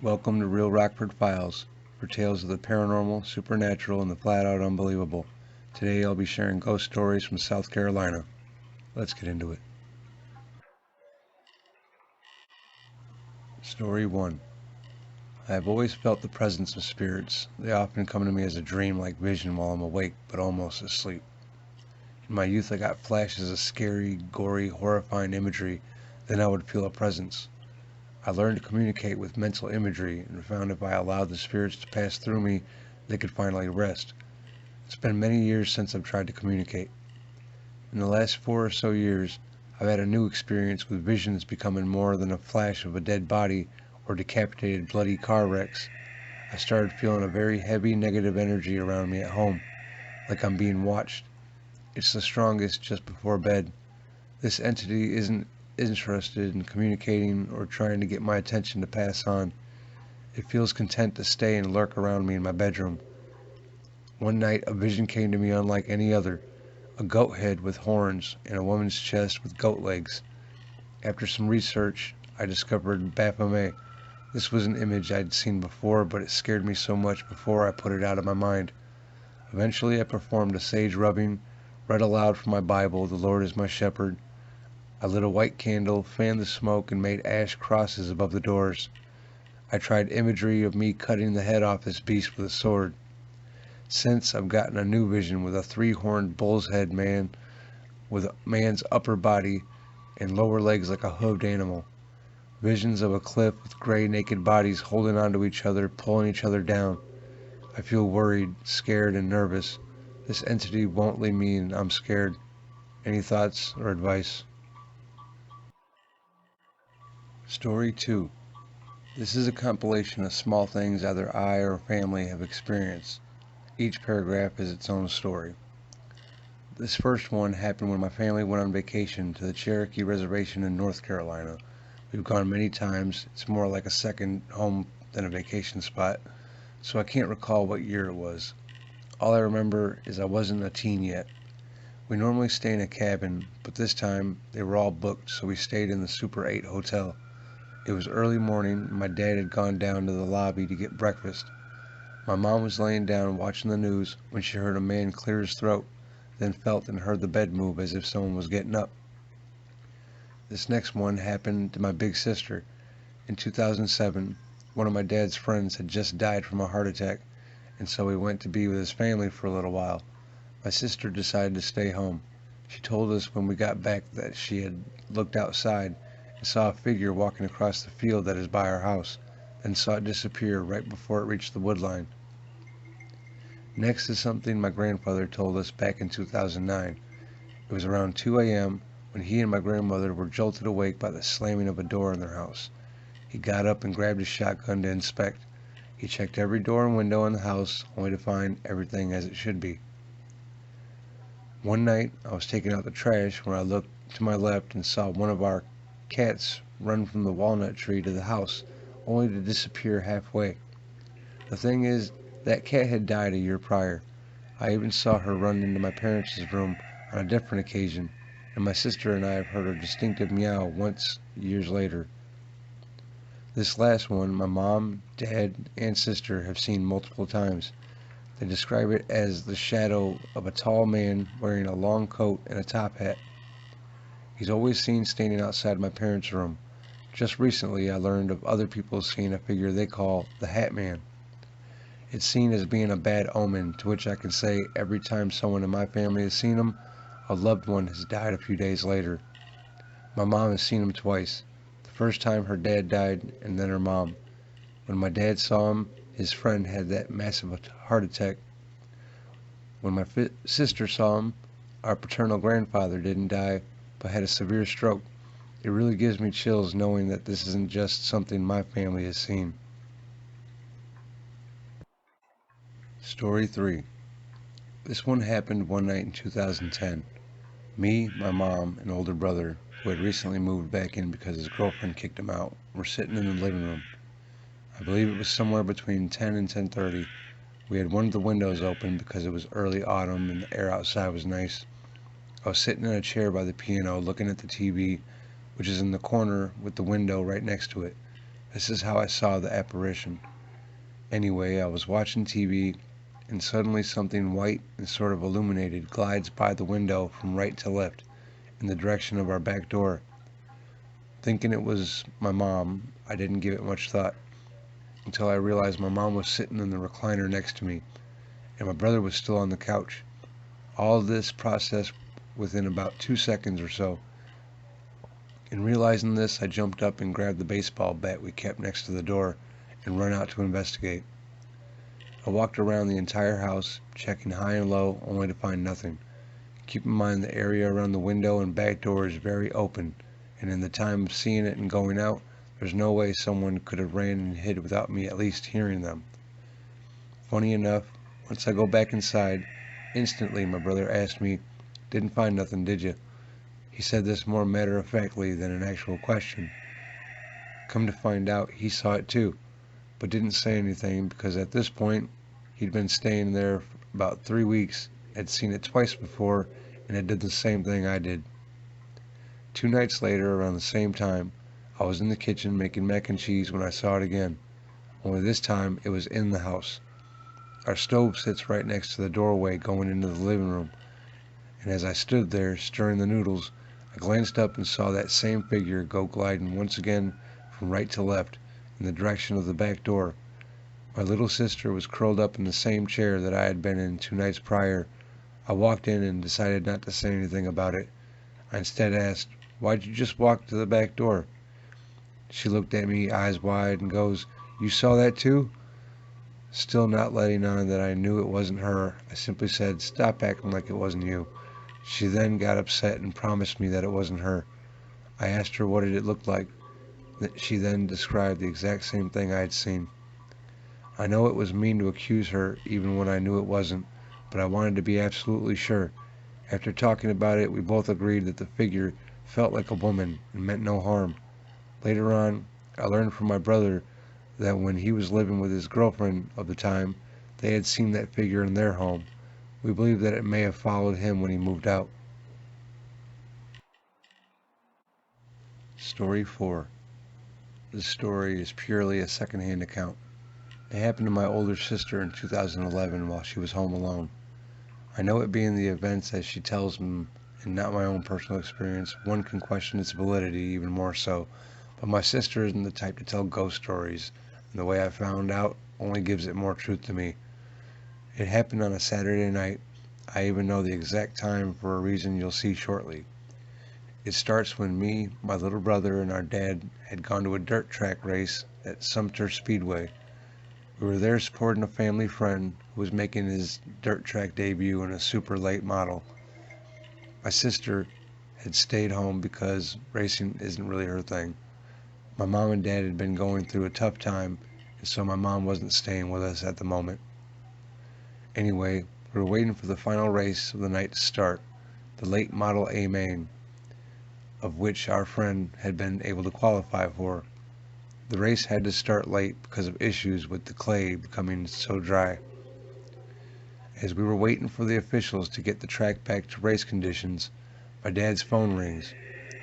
Welcome to Real Rockford Files, for tales of the paranormal, supernatural, and the flat-out unbelievable. Today I'll be sharing ghost stories from South Carolina. Let's get into it. Story 1. I have always felt the presence of spirits. They often come to me as a dream-like vision while I'm awake, but almost asleep. In my youth I got flashes of scary, gory, horrifying imagery, then I would feel a presence. I learned to communicate with mental imagery and found if I allowed the spirits to pass through me, they could finally rest. It's been many years since I've tried to communicate. In the last 4 or so years, I've had a new experience with visions becoming more than a flash of a dead body or decapitated bloody car wrecks. I started feeling a very heavy negative energy around me at home, like I'm being watched. It's the strongest just before bed. This entity isn't interested in communicating or trying to get my attention to pass on. It feels content to stay and lurk around me in my bedroom. One night a vision came to me unlike any other, a goat head with horns and a woman's chest with goat legs. After some research, I discovered Baphomet. This was an image I'd seen before, but it scared me so much before I put it out of my mind. Eventually I performed a sage rubbing, read aloud from my Bible, "The Lord is my shepherd." I lit a white candle, fanned the smoke, and made ash crosses above the doors. I tried imagery of me cutting the head off this beast with a sword. Since, I've gotten a new vision with a 3-horned bull's head man with a man's upper body and lower legs like a hooved animal. Visions of a cliff with gray naked bodies holding onto each other, pulling each other down. I feel worried, scared, and nervous. This entity won't leave me and I'm scared. Any thoughts or advice? Story 2. This is a compilation of small things either I or family have experienced. Each paragraph is its own story. This first one happened when my family went on vacation to the Cherokee Reservation in North Carolina. We've gone many times. It's more like a second home than a vacation spot, so I can't recall what year it was. All I remember is I wasn't a teen yet. We normally stay in a cabin, but this time they were all booked, so we stayed in the Super 8 hotel. It was early morning, and my dad had gone down to the lobby to get breakfast. My mom was laying down watching the news when she heard a man clear his throat, then felt and heard the bed move as if someone was getting up. This next one happened to my big sister. In 2007, one of my dad's friends had just died from a heart attack, and so he went to be with his family for a little while. My sister decided to stay home. She told us when we got back that she had looked outside and saw a figure walking across the field that is by our house, then saw it disappear right before it reached the wood line. Next is something my grandfather told us back in 2009. It was around 2 a.m. when he and my grandmother were jolted awake by the slamming of a door in their house. He got up and grabbed his shotgun to inspect. He checked every door and window in the house, only to find everything as it should be. One night, I was taking out the trash when I looked to my left and saw one of our cats run from the walnut tree to the house, only to disappear halfway. The thing is, that cat had died a year prior. I even saw her run into my parents' room on a different occasion, and my sister and I have heard her distinctive meow once years later. This last one, my mom, dad, and sister have seen multiple times. They describe it as the shadow of a tall man wearing a long coat and a top hat. He's always seen standing outside my parents' room. Just recently I learned of other people seeing a figure they call the Hat Man. It's seen as being a bad omen, to which I can say every time someone in my family has seen him, a loved one has died a few days later. My mom has seen him twice. The first time her dad died, and then her mom. When my dad saw him, his friend had that massive heart attack. When my sister saw him, our paternal grandfather didn't die, but had a severe stroke. It really gives me chills knowing that this isn't just something my family has seen. Story 3. This one happened one night in 2010. Me, my mom, and older brother, who had recently moved back in because his girlfriend kicked him out, were sitting in the living room. I believe it was somewhere between 10 and 10:30. We had one of the windows open because it was early autumn and the air outside was nice. I was sitting in a chair by the piano looking at the TV, which is in the corner with the window right next to it. This is how I saw the apparition. Anyway, I was watching TV, and suddenly something white and sort of illuminated glides by the window from right to left in the direction of our back door. Thinking it was my mom, I didn't give it much thought until I realized my mom was sitting in the recliner next to me, and my brother was still on the couch. All of this processed within about 2 seconds or so. In realizing this, I jumped up and grabbed the baseball bat we kept next to the door and ran out to investigate. I walked around the entire house, checking high and low, only to find nothing. Keep in mind the area around the window and back door is very open, and in the time of seeing it and going out, there's no way someone could have ran and hid without me at least hearing them. Funny enough, once I go back inside, instantly my brother asked me, "Didn't find nothing, did you?" He said this more matter-of-factly than an actual question. Come to find out, he saw it too, but didn't say anything because at this point, he'd been staying there for about 3 weeks, had seen it twice before, and had did the same thing I did. 2 nights later, around the same time, I was in the kitchen making mac and cheese when I saw it again, only this time it was in the house. Our stove sits right next to the doorway going into the living room, and as I stood there stirring the noodles, I glanced up and saw that same figure go gliding once again from right to left in the direction of the back door. My little sister was curled up in the same chair that I had been in 2 nights prior. I walked in and decided not to say anything about it. I instead asked, "Why'd you just walk to the back door?" She looked at me, eyes wide, and goes, "You saw that too?" Still not letting on that I knew it wasn't her, I simply said, "Stop acting like it wasn't you." She then got upset and promised me that it wasn't her. I asked her what did it look like. She then described the exact same thing I had seen. I know it was mean to accuse her even when I knew it wasn't, but I wanted to be absolutely sure. After talking about it, we both agreed that the figure felt like a woman and meant no harm. Later on, I learned from my brother that when he was living with his girlfriend of the time, they had seen that figure in their home. We believe that it may have followed him when he moved out. Story 4. This story is purely a second-hand account. It happened to my older sister in 2011 while she was home alone. I know it being the events as she tells them and not my own personal experience, one can question its validity even more so, but my sister isn't the type to tell ghost stories, and the way I found out only gives it more truth to me. It happened on a Saturday night. I even know the exact time for a reason you'll see shortly. It starts when me, my little brother, and our dad had gone to a dirt track race at Sumter Speedway. We were there supporting a family friend who was making his dirt track debut in a super late model. My sister had stayed home because racing isn't really her thing. My mom and dad had been going through a tough time, and so my mom wasn't staying with us at the moment. Anyway, we were waiting for the final race of the night to start, the late Model A main, of which our friend had been able to qualify for. The race had to start late because of issues with the clay becoming so dry. As we were waiting for the officials to get the track back to race conditions, my dad's phone rings.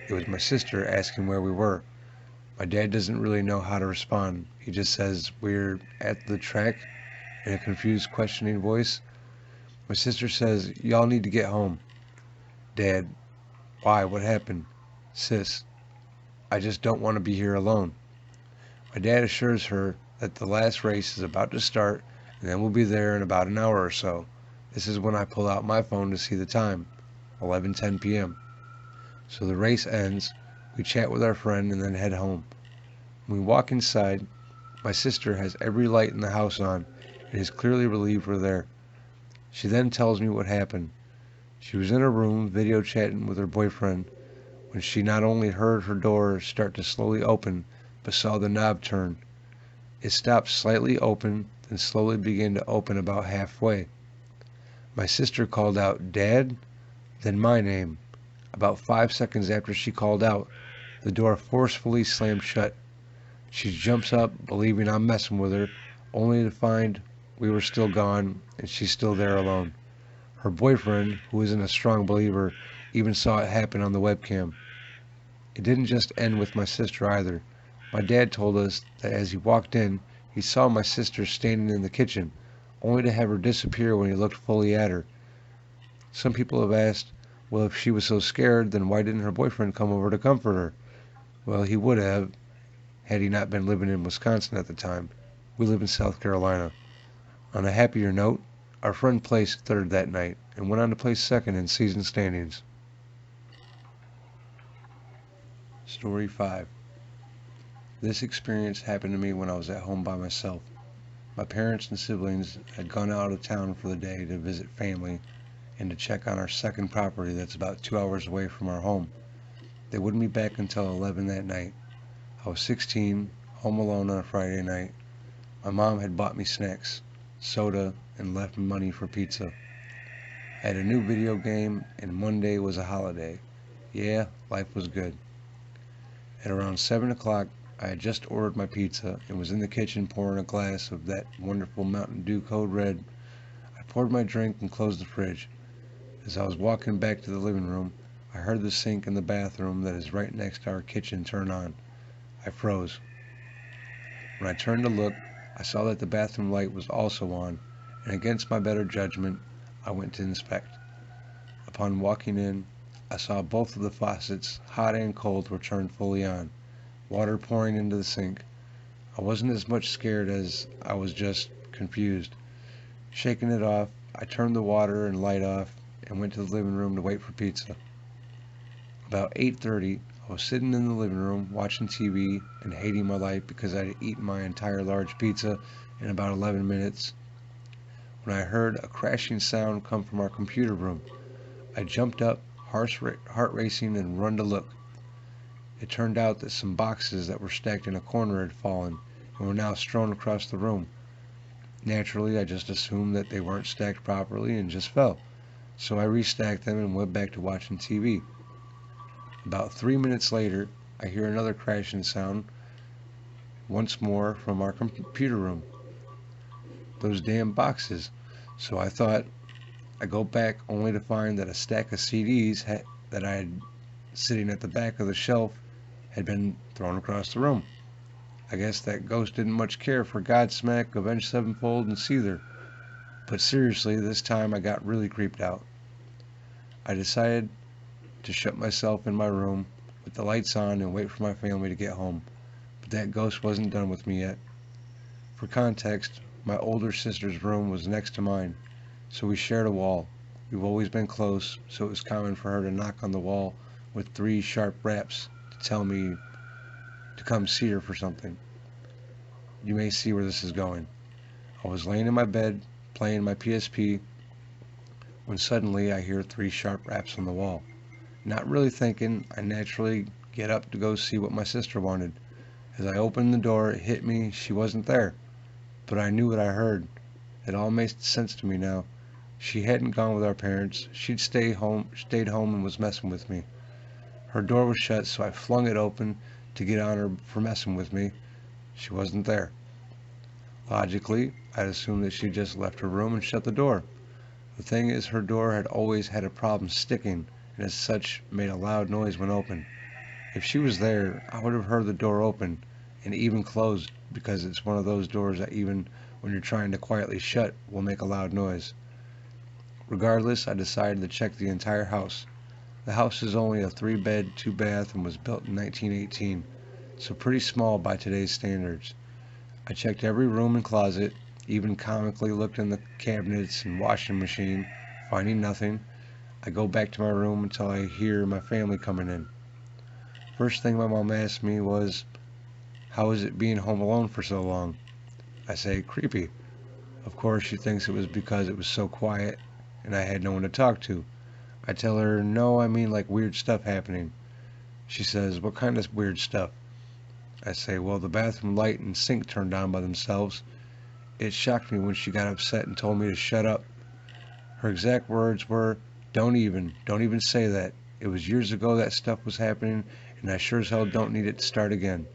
It was my sister asking where we were. My dad doesn't really know how to respond. He just says, "We're at the track," in a confused, questioning voice. My sister says, "Y'all need to get home." Dad, "Why? What happened?" Sis, "I just don't want to be here alone." My dad assures her that the last race is about to start, and then we'll be there in about an hour or so. This is when I pull out my phone to see the time, 11:10 p.m. So the race ends, we chat with our friend, and then head home. When we walk inside, my sister has every light in the house on, and is clearly relieved we're there. She then tells me what happened. She was in her room video chatting with her boyfriend when she not only heard her door start to slowly open, but saw the knob turn. It stopped slightly open, then slowly began to open about halfway. My sister called out, "Dad?" Then my name. About 5 seconds after she called out, the door forcefully slammed shut. She jumps up, believing I'm messing with her, only to find we were still gone and she's still there alone. Her boyfriend, who isn't a strong believer, even saw it happen on the webcam. It didn't just end with my sister either. My dad told us that as he walked in, he saw my sister standing in the kitchen, only to have her disappear when he looked fully at her. Some people have asked, well, if she was so scared, then why didn't her boyfriend come over to comfort her? Well, he would have, had he not been living in Wisconsin at the time. We live in South Carolina. On a happier note, our friend placed third that night and went on to place second in season standings. Story 5. This experience happened to me when I was at home by myself. My parents and siblings had gone out of town for the day to visit family and to check on our second property that's about 2 hours away from our home. They wouldn't be back until 11 that night. I was 16, home alone on a Friday night. My mom had bought me snacks, soda, and left me money for pizza. I had a new video game, and Monday was a holiday. Yeah, life was good. At around 7 o'clock, I had just ordered my pizza and was in the kitchen pouring a glass of that wonderful Mountain Dew Code Red. I poured my drink and closed the fridge. As I was walking back to the living room, I heard the sink in the bathroom that is right next to our kitchen turn on. I froze. When I turned to look, I saw that the bathroom light was also on, and against my better judgment, I went to inspect. Upon walking in, I saw both of the faucets, hot and cold, were turned fully on, water pouring into the sink. I wasn't as much scared as I was just confused. Shaking it off, I turned the water and light off and went to the living room to wait for pizza. About 8:30, I was sitting in the living room watching TV and hating my life because I had eaten my entire large pizza in about 11 minutes when I heard a crashing sound come from our computer room. I jumped up, heart racing, and run to look. It turned out that some boxes that were stacked in a corner had fallen and were now strewn across the room. Naturally, I just assumed that they weren't stacked properly and just fell, so I restacked them and went back to watching TV. About 3 minutes later, I hear another crashing sound once more from our computer room. Those damn boxes. So I thought, I go back only to find that a stack of CDs that I had sitting at the back of the shelf had been thrown across the room. I guess that ghost didn't much care for Godsmack, Avenged Sevenfold, and Seether. But seriously, this time I got really creeped out. I decided to shut myself in my room with the lights on and wait for my family to get home. But that ghost wasn't done with me yet. For context, my older sister's room was next to mine, so we shared a wall. We've always been close, so it was common for her to knock on the wall with 3 sharp raps to tell me to come see her for something. You may see where this is going. I was laying in my bed, playing my PSP, when suddenly I hear 3 sharp raps on the wall. Not really thinking, I naturally get up to go see what my sister wanted. As I opened the door, it hit me, she wasn't there. But I knew what I heard. It all made sense to me now. She hadn't gone with our parents. She'd stayed home and was messing with me. Her door was shut, so I flung it open to get on her for messing with me. She wasn't there. Logically, I'd assumed that she just left her room and shut the door. The thing is, her door had always had a problem sticking, and as such made a loud noise when open. If she was there, I would have heard the door open and even closed, because it's one of those doors that even when you're trying to quietly shut will make a loud noise. Regardless, I decided to check the entire house. The house is only a 3-bed, 2-bath and was built in 1918, so pretty small by today's standards. I checked every room and closet, even comically looked in the cabinets and washing machine, finding nothing. I go back to my room until I hear my family coming in. First thing my mom asked me was, how is it being home alone for so long? I say, creepy. Of course, she thinks it was because it was so quiet and I had no one to talk to. I tell her, no, I mean like weird stuff happening. She says, what kind of weird stuff? I say, well, the bathroom light and sink turned on by themselves. It shocked me when she got upset and told me to shut up. Her exact words were, don't even say that. It was years ago that stuff was happening, and I sure as hell don't need it to start again.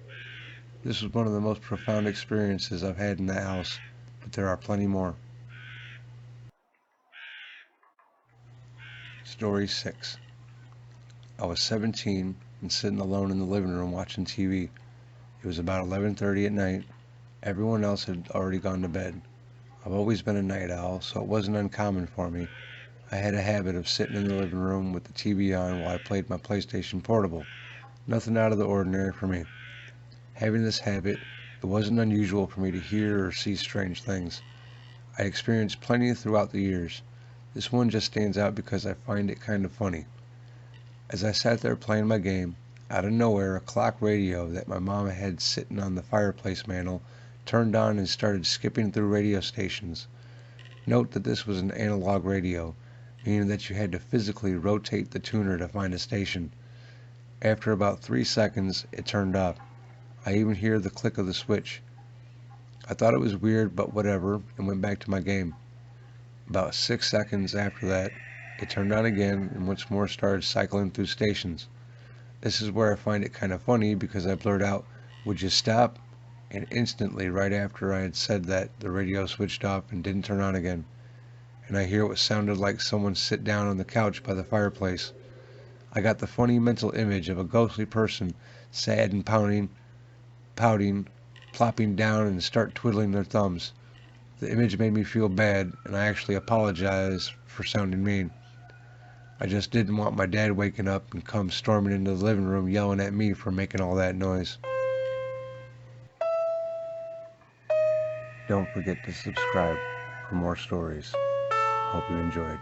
This was one of the most profound experiences I've had in that house, but there are plenty more. Story 6. I was 17 and sitting alone in the living room watching TV. It was about 11:30 at night. Everyone else had already gone to bed. I've always been a night owl, so it wasn't uncommon for me. I had a habit of sitting in the living room with the TV on while I played my PlayStation Portable. Nothing out of the ordinary for me. Having this habit, it wasn't unusual for me to hear or see strange things. I experienced plenty throughout the years. This one just stands out because I find it kind of funny. As I sat there playing my game, out of nowhere a clock radio that my mom had sitting on the fireplace mantel turned on and started skipping through radio stations. Note that this was an analog radio, meaning that you had to physically rotate the tuner to find a station. After about 3 seconds, it turned off. I even hear the click of the switch. I thought it was weird, but whatever, and went back to my game. About 6 seconds after that, it turned on again and once more started cycling through stations. This is where I find it kind of funny because I blurt out, "Would you stop?" And instantly, right after I had said that, the radio switched off and didn't turn on again. And I hear what sounded like someone sit down on the couch by the fireplace. I got the funny mental image of a ghostly person, sad and pouting, plopping down and start twiddling their thumbs. The image made me feel bad, and I actually apologized for sounding mean. I just didn't want my dad waking up and come storming into the living room yelling at me for making all that noise. Don't forget to subscribe for more stories. Hope you enjoyed.